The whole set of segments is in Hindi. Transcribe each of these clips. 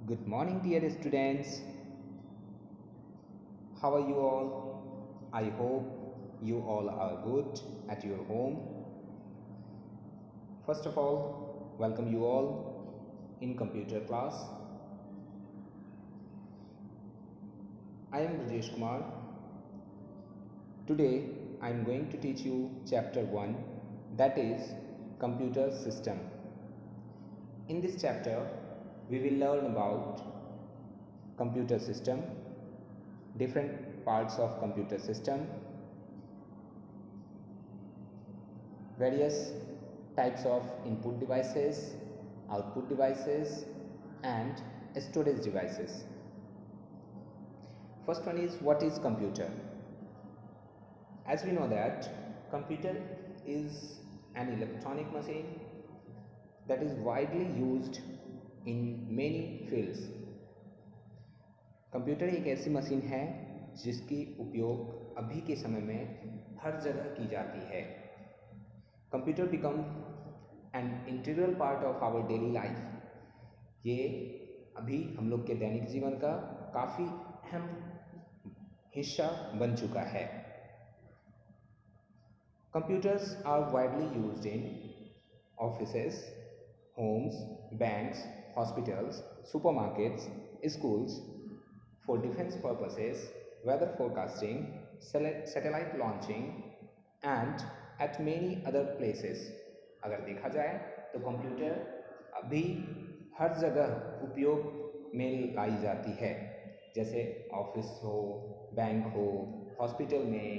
Good morning, dear students. How are you all? I hope you all are good at your home. First of all, welcome you all in computer class. I am Rajesh Kumar. Today, I am going to teach you chapter 1, that is computer system. In this chapter, we will learn about computer system, different parts of computer system, various types of input devices, output devices, and storage devices. First one is, what is computer? As we know that computer is an electronic machine that is widely used in many fields. Computer एक ऐसी मशीन है जिसकी उपयोग अभी के समय में हर जगह की जाती है. Computer become an integral part of our daily life. ये अभी हम लोग के दैनिक जीवन का काफ़ी अहम हिस्सा बन चुका है. Computers are widely used in offices, homes, banks, hospitals, supermarkets, schools, for defense purposes, weather forecasting, satellite launching, and at many other places. अगर देखा जाए तो कंप्यूटर अभी हर जगह उपयोग में लाई जाती है, जैसे ऑफिस हो, बैंक हो, हॉस्पिटल में,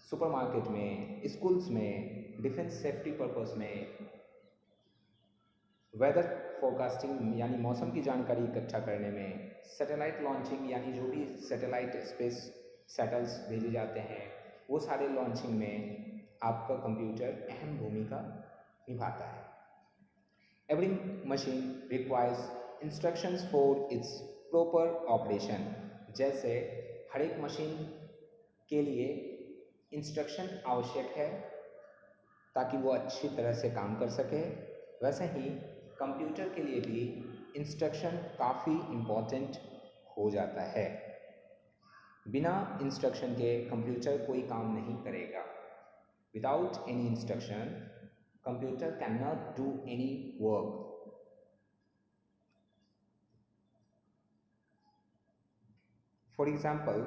सुपरमार्केट में, स्कूल्स में, डिफेंस सेफ्टी पर्पस में, वेदर फोरकास्टिंग यानी मौसम की जानकारी इकट्ठा करने में, सैटेलाइट लॉन्चिंग यानी जो भी सैटेलाइट स्पेस सैटल्स भेजे जाते हैं वो सारे लॉन्चिंग में आपका कंप्यूटर अहम भूमिका निभाता है. Every machine requires instructions for its proper operation. जैसे हर एक मशीन के लिए इंस्ट्रक्शन आवश्यक है ताकि वो अच्छी तरह से काम कर सके, वैसे ही कंप्यूटर के लिए भी इंस्ट्रक्शन काफ़ी इम्पॉर्टेंट हो जाता है. बिना इंस्ट्रक्शन के कंप्यूटर कोई काम नहीं करेगा. Without any instruction computer can not do any work. For example,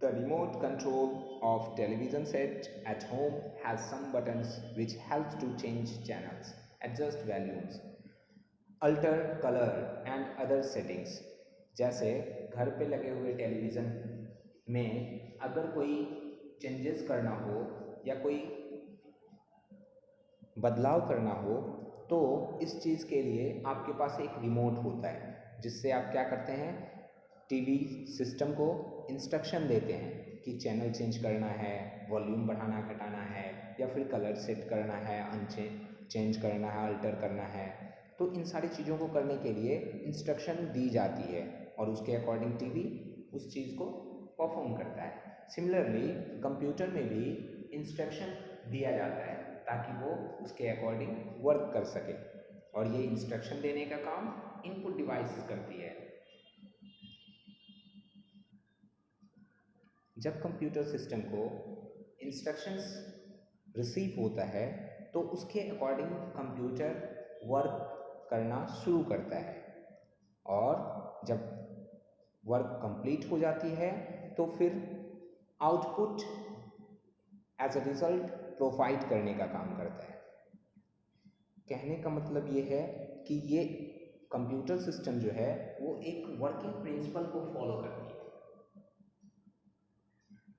the remote control of television set at home has some buttons which helps to change channels, adjust volumes, alter color and other settings. जैसे घर पे लगे हुए टेलीविज़न में अगर कोई चेंजेस करना हो या कोई बदलाव करना हो तो इस चीज़ के लिए आपके पास एक रिमोट होता है जिससे आप क्या करते हैं, टीवी सिस्टम को इंस्ट्रक्शन देते हैं कि चैनल चेंज करना है, वॉल्यूम बढ़ाना घटाना है, या फिर कलर सेट करना है, चेंज करना है, अल्टर करना है. तो इन सारी चीज़ों को करने के लिए इंस्ट्रक्शन दी जाती है और उसके अकॉर्डिंग टीवी उस चीज़ को परफॉर्म करता है. सिमिलरली कंप्यूटर में भी इंस्ट्रक्शन दिया जाता है ताकि वो उसके अकॉर्डिंग वर्क कर सके, और ये इंस्ट्रक्शन देने का काम इनपुट डिवाइस करती है. जब कंप्यूटर सिस्टम को इंस्ट्रक्शंस रिसीव होता है तो उसके अकॉर्डिंग कंप्यूटर वर्क करना शुरू करता है, और जब वर्क कंप्लीट हो जाती है तो फिर output as a result provide करने का काम करता है. कहने का मतलब ये है कि ये कंप्यूटर सिस्टम जो है वो एक वर्किंग प्रिंसिपल को फॉलो करती है,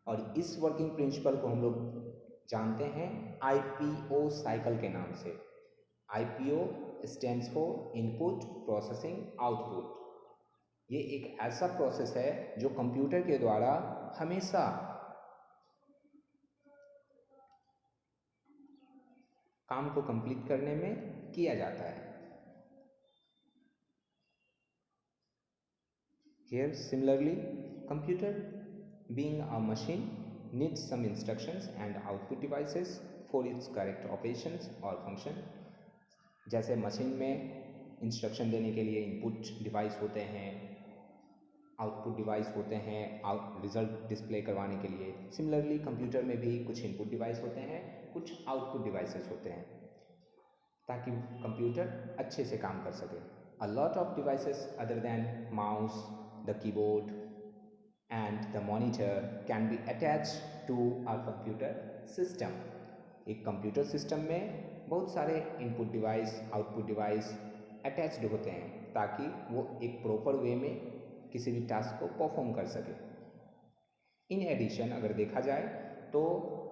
और इस वर्किंग प्रिंसिपल को हम लोग जानते हैं IPO साइकिल के नाम से. IPO stands for input processing output. ये एक ऐसा प्रोसेस है जो कंप्यूटर के द्वारा हमेशा काम को कंप्लीट करने में किया जाता है. Here similarly, computer being a machine needs some instructions and output devices for its correct operations or function. जैसे मशीन में इंस्ट्रक्शन देने के लिए इनपुट डिवाइस होते हैं, आउटपुट डिवाइस होते हैं रिजल्ट डिस्प्ले करवाने के लिए। सिमिलरली कंप्यूटर में भी कुछ इनपुट डिवाइस होते हैं, कुछ आउटपुट डिवाइसेस होते हैं, ताकि कंप्यूटर अच्छे से काम कर सके। A lot of devices other than mouse, the keyboard and the monitor can be attached to a computer system. एक कंप्यूटर सिस्टम में बहुत सारे input device, output device attached होते हैं, ताकि वो एक प्रॉपर वे में किसी भी टास्क को परफॉर्म कर सके। इन एडिशन अगर देखा जाए तो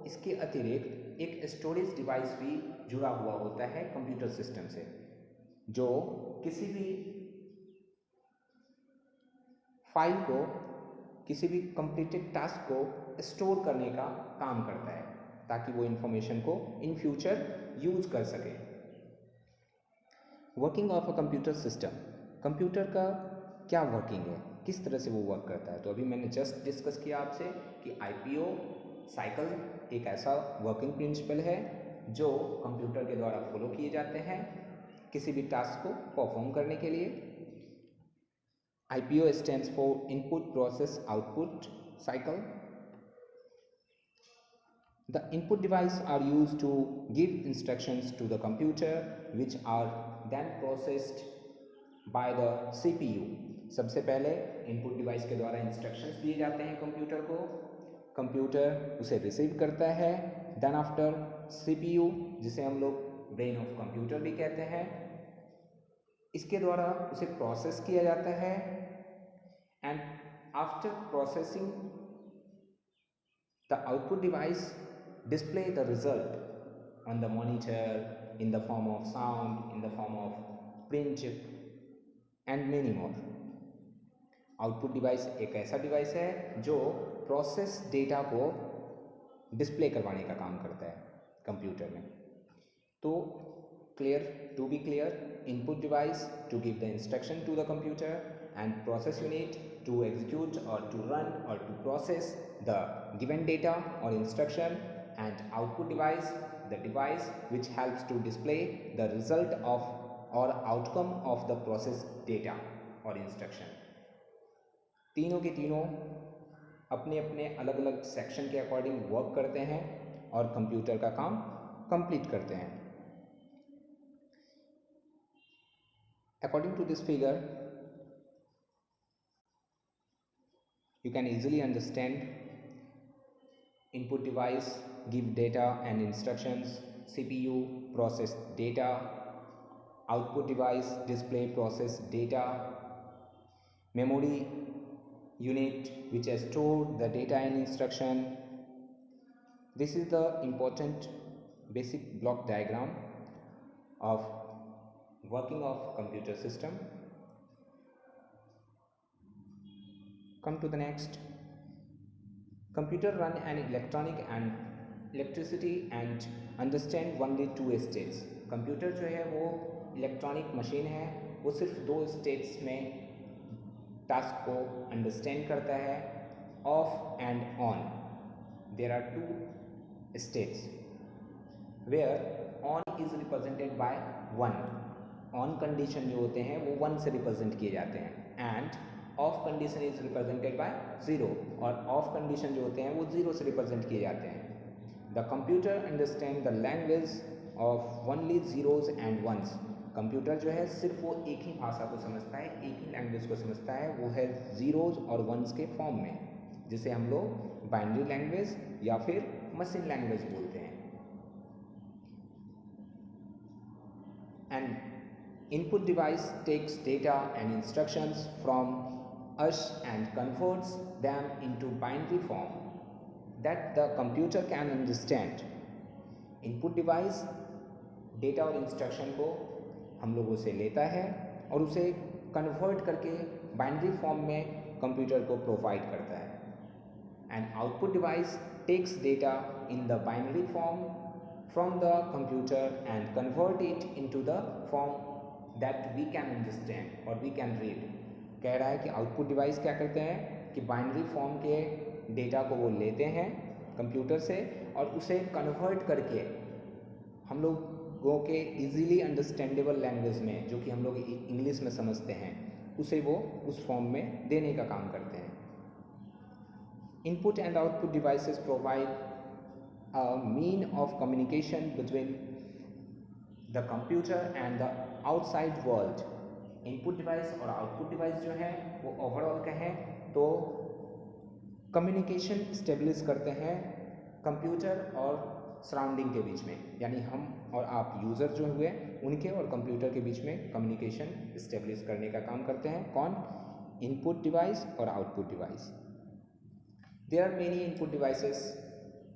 इसके अतिरिक्त एक स्टोरेज डिवाइस भी जुड़ा हुआ होता है कंप्यूटर सिस्टम से, जो किसी भी फाइल को, किसी भी कंप्लीटेड टास्क को स्टोर करने का काम करता है, ताकि वो इंफॉर्मेशन को इन फ्यूचर यूज कर सके। Working of a computer system, computer का क्या वर्किंग है, किस तरह से वो वर्क करता है। तो अभी मैंने जस्ट डिस्कस किया आपसे कि IPO साइकिल एक ऐसा वर्किंग प्रिंसिपल है जो कंप्यूटर के द्वारा फॉलो किए जाते हैं किसी भी टास्क को परफॉर्म करने के लिए। IPO stands for input process output cycle. The input device are used to give instructions to the computer which are then processed by the CPU. सबसे पहले इनपुट डिवाइस के द्वारा इंस्ट्रक्शंस दिए जाते हैं कंप्यूटर को, कंप्यूटर उसे रिसीव करता है। देन आफ्टर CPU, जिसे हम लोग ब्रेन ऑफ कंप्यूटर भी कहते हैं, इसके द्वारा उसे प्रोसेस किया जाता है। And after processing the output device display the result on the monitor in the form of sound, in the form of print and many more. Output device एक ऐसा डिवाइस है जो प्रोसेस डेटा को डिस्प्ले करवाने का काम करता है कंप्यूटर में। तो clear, to be clear, input device to give the instruction to the computer and process unit to execute और टू रन और to process the given data और instruction, and output device, the device which helps to display the result of or outcome of the process data or instruction. तीनों के तीनों अपने अपने अलग अलग सेक्शन के अकॉर्डिंग वर्क करते हैं और कंप्यूटर का काम कंप्लीट करते हैं। According to this figure, you can easily understand input device give data and instructions, CPU process data, output device display process data, memory unit which has stored the data and instruction. This is the important basic block diagram of working of computer system. Come to the next. Computer run an electricity and understand only two states. Computer जो है वो इलेक्ट्रॉनिक मशीन है, वो सिर्फ दो स्टेट्स में टास्क को अंडरस्टैंड करता है, off and on. There are two states where on is represented by 1। On condition जो होते हैं वो 1 से रिप्रेजेंट किए जाते हैं, end of condition is represented bye 0, और ऑफ कंडीशन जो होते हैं वो 0 से रिप्रेजेंट किए जाते हैं। The computer understand the language of only zeros and ones. कंप्यूटर जो है सिर्फ वो एक ही भाषा को समझता है, एक ही लैंग्वेज को समझता है, वो है जीरोज और वंस के फॉर्म में, जिसे हम लोग बाइनरी लैंग्वेज या फिर मशीन लैंग्वेज बोलते हैं। And input device takes data and instructions from us and converts them into binary form that the computer can understand. Input device data और इंस्ट्रक्शन को हम लोगों से लेता है और उसे कन्वर्ट करके बाइनरी फॉर्म में कंप्यूटर को प्रोवाइड करता है। And output device takes data in the binary form from the computer and convert it into the form that we can understand और वी कैन रीड। कह रहा है कि आउटपुट डिवाइस क्या करते हैं कि बाइनरी फॉर्म के डेटा को वो लेते हैं कंप्यूटर से और उसे कन्वर्ट करके हम लोग लोगों के इजीली अंडरस्टैंडेबल लैंग्वेज में, जो कि हम लोग इंग्लिश में समझते हैं, उसे वो उस फॉर्म में देने का काम करते हैं। Input and output devices provide a mean of communication between the computer and the outside world. Input device और आउटपुट डिवाइस जो है वो ओवरऑल कहें तो कम्युनिकेशन स्टेब्लिश करते हैं कंप्यूटर और सराउंडिंग के बीच में, यानी हम और आप यूज़र जो हुए उनके और कंप्यूटर के बीच में कम्युनिकेशन स्टेब्लिश करने का काम करते हैं। कौन? इनपुट डिवाइस और output device. There are many input devices.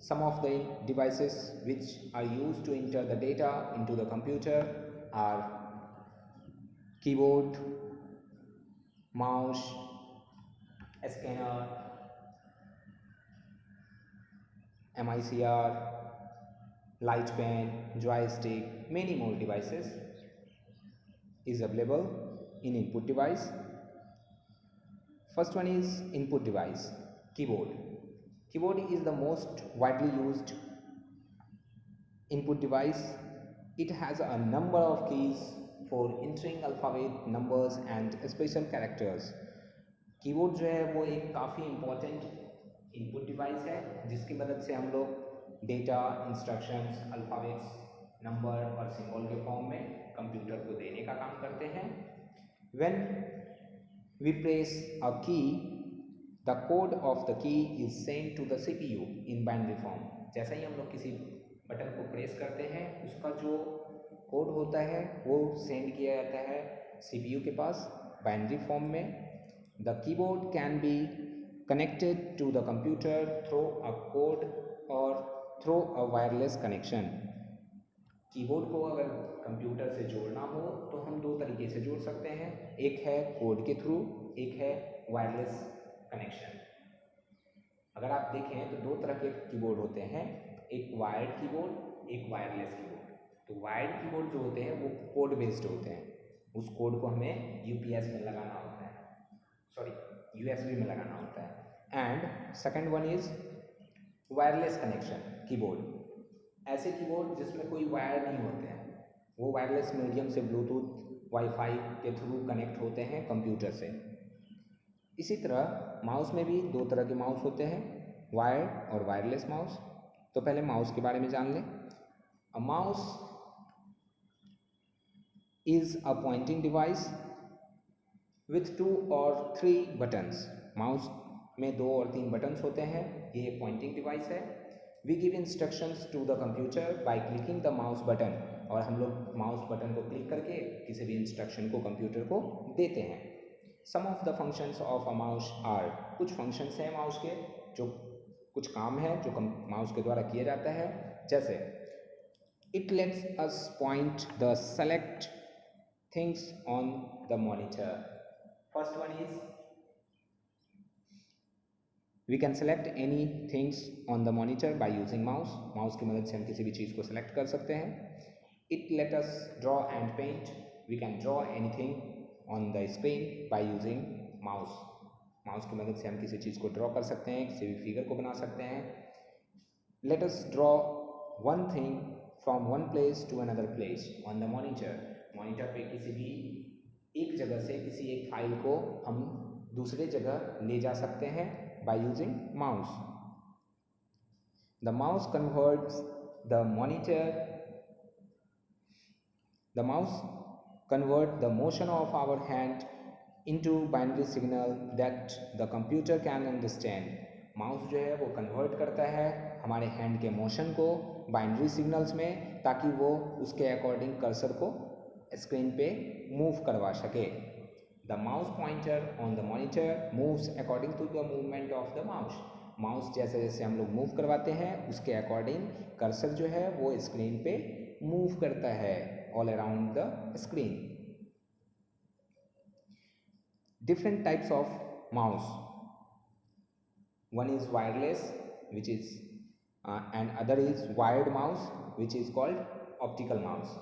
Some of the devices which are used to enter the data into the computer are keyboard, mouse, scanner, MICR, light pen, joystick, many more devices is available in input device. First one is input device, keyboard. Keyboard is the most widely used input device. It has a number of keys for entering alphabet, numbers and special characters. Keyboard जो है वो एक काफ़ी इम्पॉर्टेंट इनपुट डिवाइस है जिसकी मदद से हम लोग डेटा, इंस्ट्रक्शंस, अल्फ़ाबेट्स, नंबर और सिंबल के फॉर्म में कंप्यूटर को देने का काम करते हैं। When we press a key, the code of the key is sent to the CPU in binary form. जैसा ही हम लोग किसी बटन को प्रेस करते हैं उसका जो कोड होता है वो सेंड किया जाता है CPU के पास बाइनरी फॉर्म में। The keyboard can be connected to the computer through a code or through a wireless connection. Keyboard को अगर कंप्यूटर से जोड़ना हो तो हम दो तरीके से जोड़ सकते हैं, एक है कोड के थ्रू, एक है वायरलेस कनेक्शन। अगर आप देखें तो दो तरह के कीबोर्ड होते हैं, एक वायर्ड कीबोर्ड, एक वायरलेस कीबोर्ड। तो वायर्ड कीबोर्ड जो होते हैं वो कोड बेस्ड होते हैं, उस कोड को हमें यूपीएस में लगाना होता है, यूएसबी में लगाना होता है। And second one is wireless connection keyboard. ऐसे कीबोर्ड जिसमें कोई वायर नहीं होते हैं, वो वायरलेस मीडियम से ब्लूटूथ, वाईफाई के थ्रू कनेक्ट होते हैं कंप्यूटर से। इसी तरह माउस में भी दो तरह के माउस होते हैं, वायर्ड और वायरलेस माउस। तो पहले माउस के बारे में जान लें। A mouse is a pointing device with 2 और 3 बटन्स। माउस में 2 और 3 बटन्स होते हैं, ये एक पॉइंटिंग डिवाइस है। We give instructions to the computer by clicking the mouse button, और हम लोग माउस बटन को क्लिक करके किसी भी इंस्ट्रक्शन को कंप्यूटर को देते हैं। Some of the functions of a mouse are, कुछ फंक्शंस हैं माउस के, जो कुछ काम है जो माउस के द्वारा किया जाता है, जैसे it lets us point the select things on the monitor. First one is we can select any things on the monitor by using mouse. Mouse की मदद से हम किसी भी चीज़ को सेलेक्ट कर सकते हैं। It let us draw and paint, we can draw anything on the screen by using mouse. Mouse की मदद से हम किसी चीज़ को ड्रॉ कर सकते हैं, किसी भी फिगर को बना सकते हैं। Let us draw one thing from one place to another place on the monitor. Monitor पे किसी भी एक जगह से किसी एक फाइल को हम दूसरे जगह ले जा सकते हैं by using mouse. The mouse converts the motion of our hand into binary signal that the computer can understand. Mouse जो है वो कन्वर्ट करता है हमारे हैंड के मोशन को बाइनरी सिग्नल्स में, ताकि वो उसके अकॉर्डिंग कर्सर को स्क्रीन पे मूव करवा सके। The mouse pointer on the monitor moves according to the movement of the mouse. Mouse जैसे जैसे हम लोग मूव करवाते हैं उसके अकॉर्डिंग कर्सर जो है वो स्क्रीन पे मूव करता है all around the screen. Different types of mouse, one is wireless which is and other is wired mouse which is called optical mouse.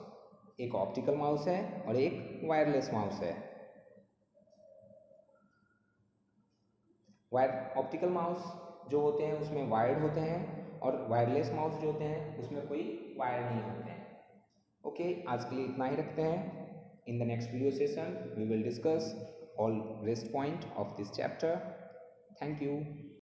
एक ऑप्टिकल माउस है और एक वायरलेस माउस है। ऑप्टिकल माउस जो होते हैं उसमें वायर्ड होते हैं, और वायरलेस माउस जो होते हैं उसमें कोई वायर नहीं होते हैं। ओके, आज के लिए इतना ही रखते हैं। In the next video session we will discuss all rest point of this chapter. Thank you.